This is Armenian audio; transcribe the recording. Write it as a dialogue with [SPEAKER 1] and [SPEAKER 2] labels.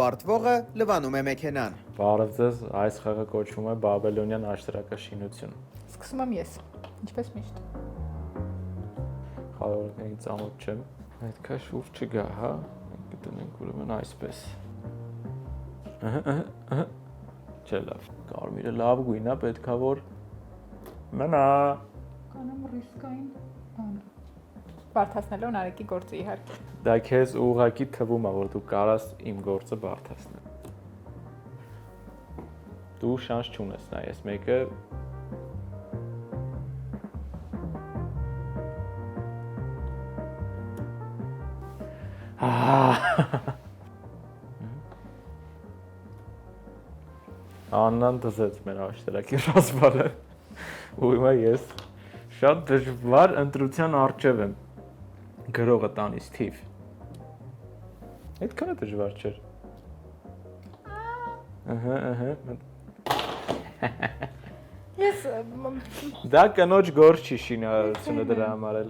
[SPEAKER 1] պարտվողը լվանում է մեքենան։
[SPEAKER 2] Բարև ձեզ, այս խաղը կոչվում է Բաբելոնյան աշտարակաշինություն։
[SPEAKER 3] Սկսում եմ ես, ինչպես միշտ։
[SPEAKER 2] Խաղողներին ծանոթ չեմ, այդքա շուրջ չգա, հա, մենք կտնենք ուրեմն այսպես։ Չէ լավ, կարմիրը լավ գույն է, պետքա որ մնա։
[SPEAKER 3] Կանեմ ռիսկային բան։ Բարթացնելով Նարեկի գործը իհարկե։
[SPEAKER 2] Դա քեզ ուղղակի թվում է, որ դու կարաս իմ գործը բարթացնել։ Դու շանս չունես նայ, ես մեկը Աննան դզեց մեր աշտարակի ռազմալը։ Ու հիմա ես շատ դժվար ընտրության առջև եմ։ Գրողը տանից թիվ։ Այդքան է դժվար չէր։
[SPEAKER 3] Ես
[SPEAKER 2] Դա կնոջ գործ չի շինարարությունը դրա համար էլ։